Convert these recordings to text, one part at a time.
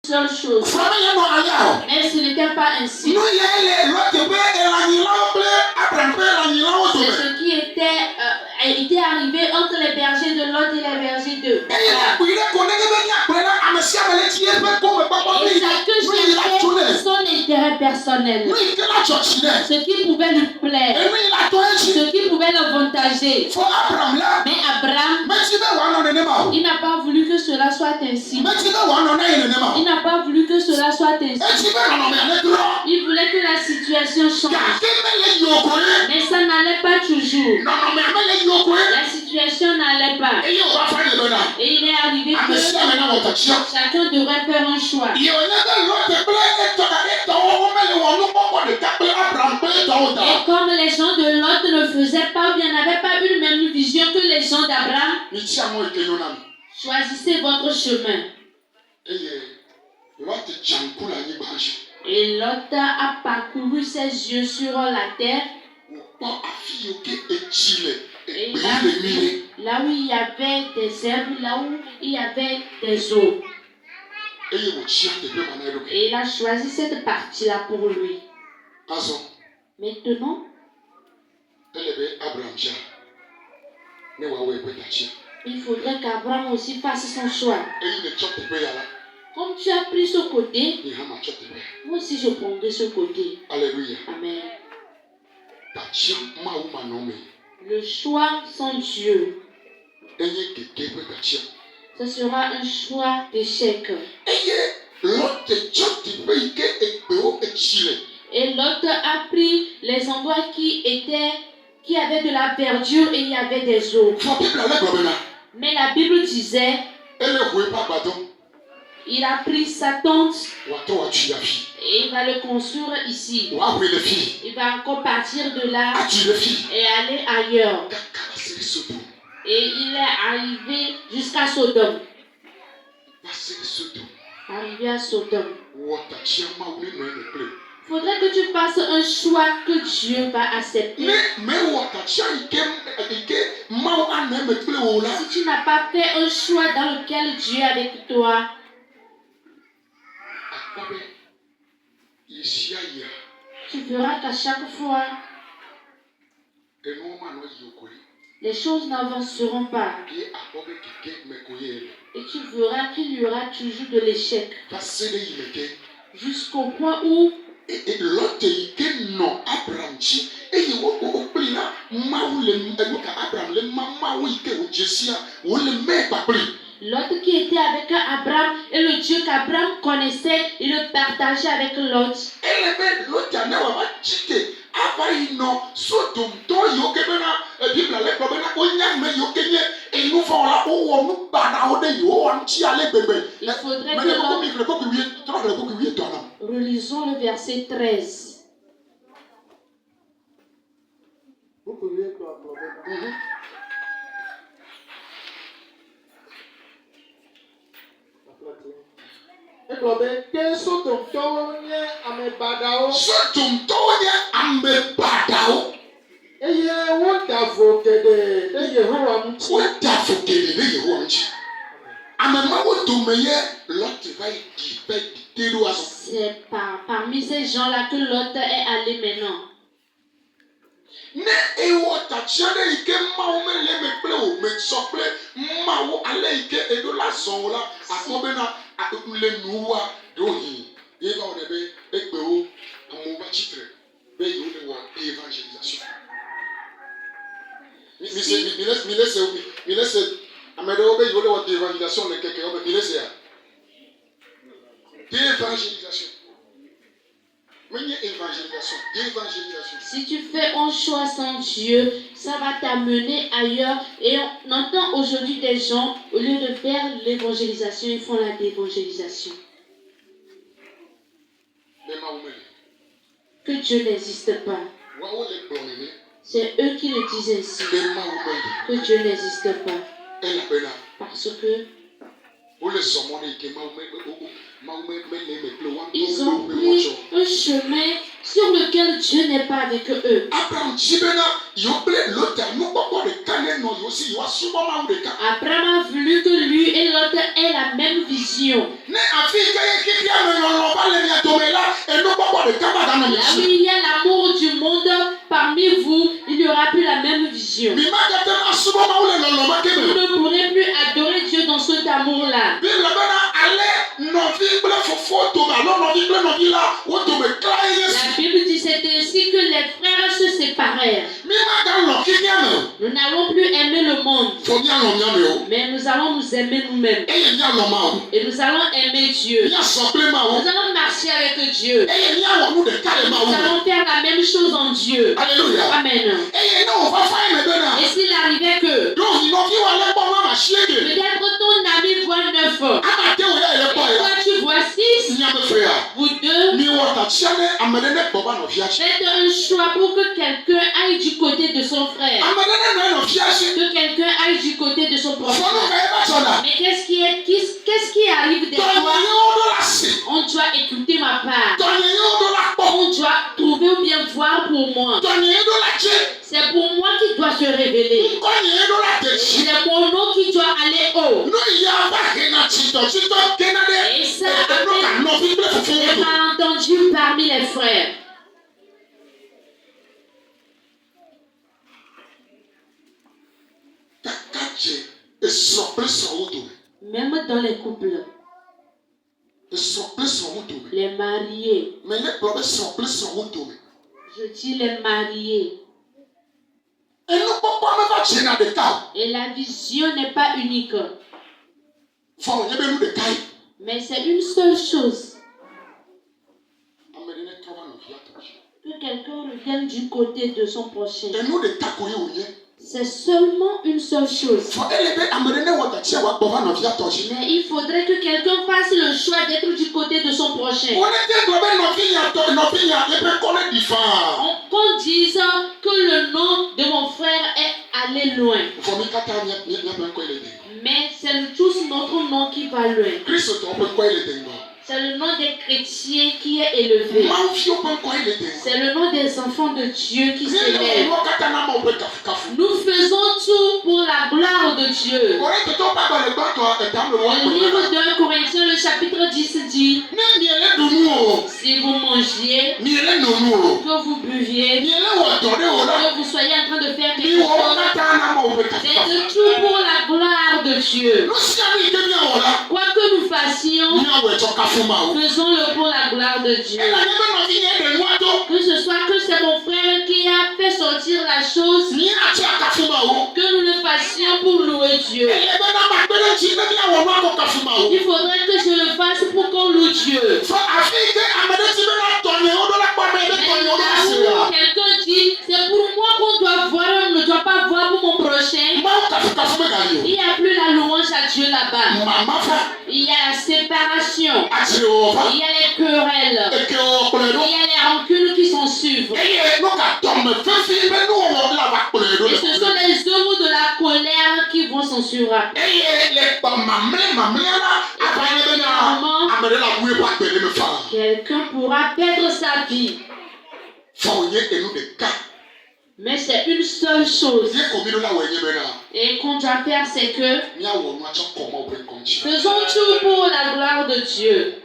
seule chose. Mais ce n'était pas ainsi. C'est ce qui était arrivé entre les bergers de Lot et les bergers de Abraham. Et chacun cherchait son intérêt personnel. Ce qui pouvait lui plaire. Ce qui pouvait l'avantager. Mais Abraham, il n'a pas voulu que cela soit ainsi. Il n'a pas voulu que cela soit ainsi. Il voulait que la situation change. Mais ça n'allait pas toujours. La situation n'allait pas. Et il est arrivé que chacun devrait faire un choix. Et comme les gens de Lot ne faisaient pas, ou bien n'avaient pas eu la même vision que les gens d'Abraham, choisissez votre chemin. Et Lot a parcouru ses yeux sur la terre. Et là où il y avait des herbes, là où il y avait des eaux. Et il a choisi cette partie-là pour lui. Maintenant, il faudrait qu'Abraham aussi fasse son choix. Comme tu as pris ce côté, moi aussi je prendrai ce côté. Alléluia. Amen. Le choix sans Dieu, ce sera un choix d'échec. Et Lot a pris les endroits qui avaient de la verdure et il y avait des eaux. Mais la Bible disait, il a pris sa tente et il va le construire ici. Il va encore partir de là et aller ailleurs. Et il est arrivé jusqu'à Sodome. Arrivé à Sodome. Il faudrait que tu fasses un choix que Dieu va accepter. Si tu n'as pas fait un choix dans lequel Dieu est avec toi, tu verras qu'à chaque fois, les choses n'avanceront pas. Et tu verras qu'il y aura toujours de l'échec. Jusqu'au point où Lot qui était avec Abraham et le Dieu qu'Abraham connaissait, il le partageait avec Lot. Relisons le verset 13. C'est parmi ces gens-là que Lot est allé maintenant. Si tu fais un choix sans Dieu, ça va t'amener ailleurs. Et on entend aujourd'hui des gens, au lieu de faire l'évangélisation, ils font la dévangélisation. Que Dieu n'existe pas. C'est eux qui le disent ainsi. Que Dieu n'existe pas. Parce que ils ont pris un chemin sur lequel Dieu n'est pas avec eux. Abraham a voulu que lui et Lot aient la même vision. où il y a l'amour du monde, parmi vous, il n'y aura plus la même vision. Vous ne pourrez plus adorer Dieu dans cet amour-là. La Bible dit c'est ainsi que les frères se séparèrent. Nous n'allons plus aimer le monde, mais nous allons nous aimer nous-mêmes. Et nous allons aimer Dieu. Nous allons marcher avec Dieu. Nous allons faire la même chose en Dieu. Alléluia. Amen. Et s'il arrivait que peut-être ton ami voit 9, et toi tu vois 6, vous deux, faites un choix pour que quelqu'un aille du côté de son frère, que quelqu'un aille du côté de son prochain. Mais qu'est-ce qui arrive des fois? On doit écouter ma part. On doit trouver ou bien voir pour moi. C'est pour moi qui doit se révéler. C'est mon nom qui doit aller haut. Et ça fait malentendu parmi les frères. Même dans les couples, les mariés, je dis les mariés, et la vision n'est pas unique, mais c'est une seule chose, que quelqu'un revienne du côté de son prochain. C'est seulement une seule chose. Mais il faudrait que quelqu'un fasse le choix d'être du côté de son prochain. Qu'on dise que le nom de mon frère est allé loin. Mais c'est tous notre nom qui va loin. C'est le nom des chrétiens qui est élevé. C'est le nom des enfants de Dieu qui s'élève. Nous faisons tout pour la gloire de Dieu. Le livre de Corinthiens, le chapitre 10 dit: si vous mangiez, que vous buviez, que vous soyez en train de faire quelque chose, c'est tout pour la gloire de Dieu. Quoi que nous fassions, faisons-le pour la gloire de Dieu. Que ce soit que c'est mon frère qui a fait sortir la chose, que nous le fassions pour louer Dieu. Il faudrait que je le fasse pour qu'on loue Dieu. Quelqu'un dit, c'est pour moi qu'on doit voir, on ne doit pas voir pour mon prochain. Il n'y a plus la louange à Dieu là-bas. Il y a la séparation. Il y a les querelles. Il y a les rancunes qui s'en suivent. Et ce sont les œuvres de la colère qui vont s'en suivre. Quelqu'un pourra perdre sa vie. Mais c'est une seule chose. Et qu'on doit faire, c'est que faisons tout pour la gloire de Dieu.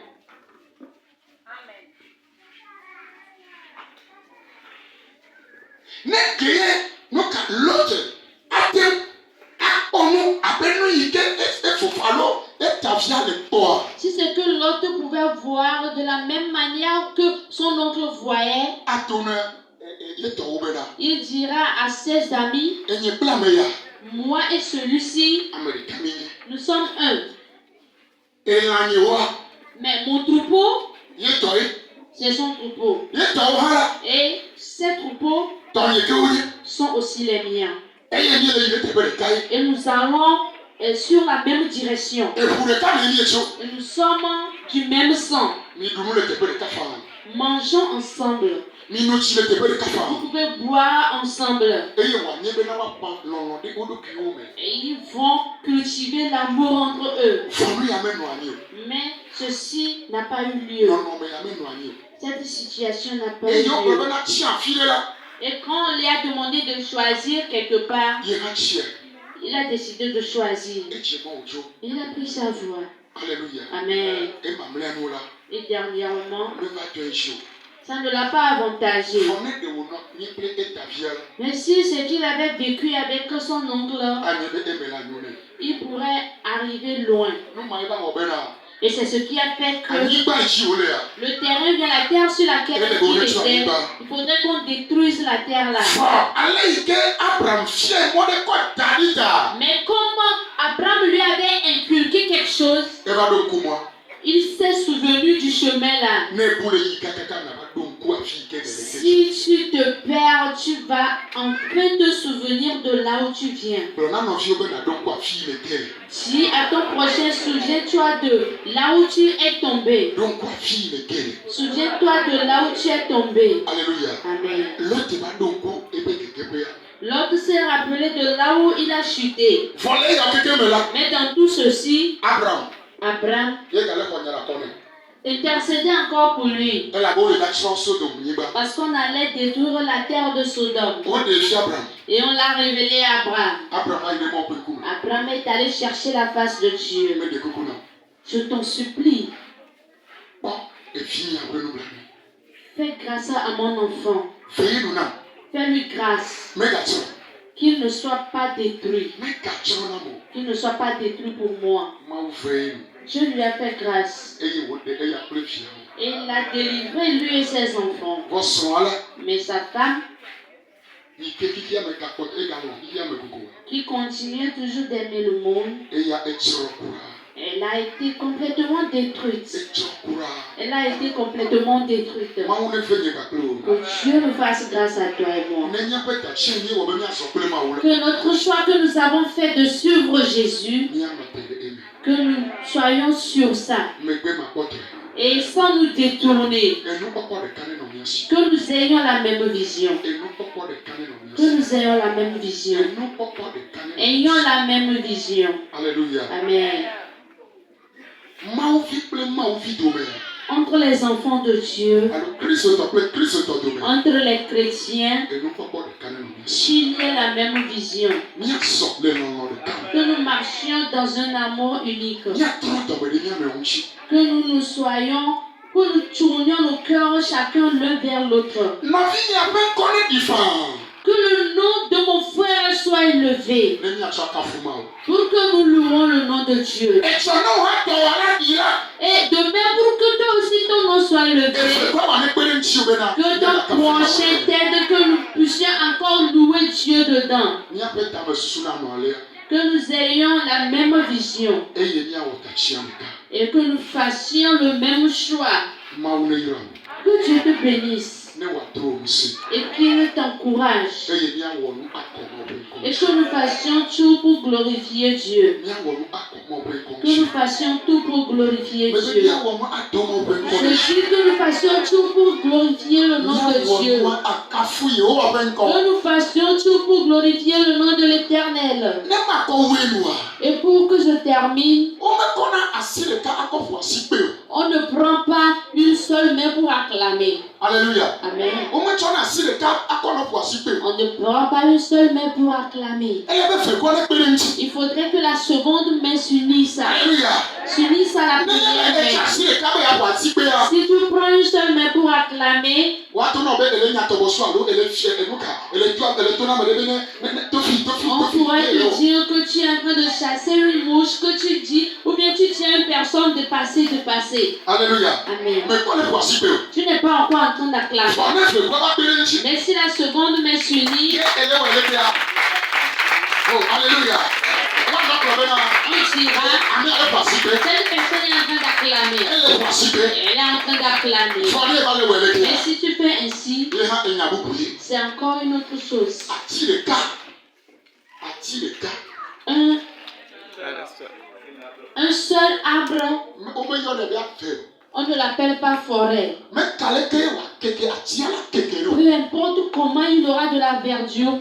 Si c'est que l'autre pouvait voir de la même manière que son oncle voyait, il dira à ses amis: moi et celui-ci, nous sommes un. Mais mon troupeau, c'est son troupeau. Et ces troupeaux sont aussi les miens. Et nous allons sur la même direction. Et nous sommes du même sang. Mangeons ensemble. Vous pouvez boire ensemble. Et ils vont cultiver l'amour entre eux. Mais ceci n'a pas eu lieu. Cette situation n'a pas eu lieu. Et quand on lui a demandé de choisir quelque part, il a décidé de choisir. Il a pris sa voie. Alléluia. Amen. Et dernièrement, Ça ne l'a pas avantagé. Mais si ce qu'il avait vécu avec son oncle, il pourrait arriver loin. Et c'est ce qui a fait que le terrain vient, la terre sur laquelle il était. Il faudrait qu'on détruise la terre là. Mais comment Abraham lui avait inculqué quelque chose, il s'est souvenu du chemin là. Si tu te perds, tu vas enfin te souvenir de là où tu viens. Si à ton prochain, souviens-toi de là où tu es tombé. Souviens-toi de là où tu es tombé. Alléluia. Amen. L'autre s'est rappelé de là où il a chuté. Mais dans tout ceci, Abraham intercédait encore pour lui. Parce qu'on allait détruire la terre de Sodome. Et on l'a révélé à Abraham. Abraham est allé chercher la face de Dieu. Je t'en supplie. Fais grâce à mon enfant. Fais-lui grâce. Qu'il ne soit pas détruit. Qu'il ne soit pas détruit pour moi. Dieu lui a fait grâce. Et il l'a délivré, lui et ses enfants. Mais sa femme, qui continuait toujours d'aimer le monde, elle a été complètement détruite. Elle a été complètement détruite. Que Dieu nous fasse grâce à toi et moi. Que notre choix que nous avons fait de suivre Jésus, que nous soyons sur ça. Et sans nous détourner. Que nous ayons la même vision. Que nous ayons la même vision. Ayons la même vision. Alléluia. Amen. Entre les enfants de Dieu, entre les chrétiens, qu'il y ait la même vision. Que nous marchions dans un amour unique. Que nous soyons, que nous tournions nos cœurs chacun l'un vers l'autre. Que le nom de mon frère soit élevé. Pour que nous louons le nom de Dieu. Et de même pour que toi aussi ton nom soit élevé. Que ton prochain t'aide, que nous puissions encore louer Dieu dedans. Que nous ayons la même vision. Et que nous fassions le même choix. Que Dieu te bénisse. Et qu'il t'encourage. Et que nous fassions tout pour glorifier Dieu. Que nous fassions tout pour glorifier Dieu. Je dis que nous fassions tout pour glorifier le nom de Dieu. Que nous fassions tout pour glorifier le nom de l'Éternel. Et pour que je termine, on ne prend pas une seule main pour acclamer. Alléluia. Amen. On ne prend pas une seule main pour acclamer. Il faudrait que la seconde main s'unisse. Alléluia. S'unisse à la première main. Si tu prends une seule main pour acclamer, on pourrait te dire que tu es en train de chasser une mouche, que tu dis, ou bien tu tiens une personne de passer. Alléluia. Amen. Tu n'es pas encore en train d'acclamer. Mais si la seconde main s'unit, oh, alléluia. On dira, cette personne est en train d'acclamer. Elle est en train d'acclamer. Mais si tu fais ainsi, c'est encore une autre chose. Un seul arbre, on ne l'appelle pas forêt. Peu importe comment il aura de la verdure,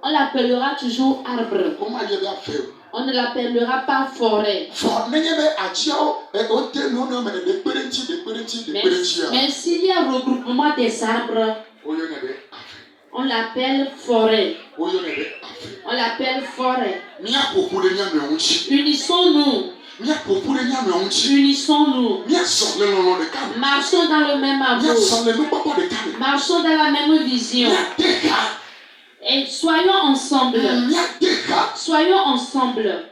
on l'appellera toujours arbre. On ne l'appellera pas forêt. Mais s'il y a regroupement des arbres, on l'appelle forêt. On l'appelle forêt. Unissons-nous. Unissons-nous. Marchons dans le même amour. Marchons dans la même vision. Et soyons ensemble. Soyons ensemble.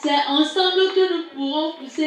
C'est ensemble que nous pourrons pousser la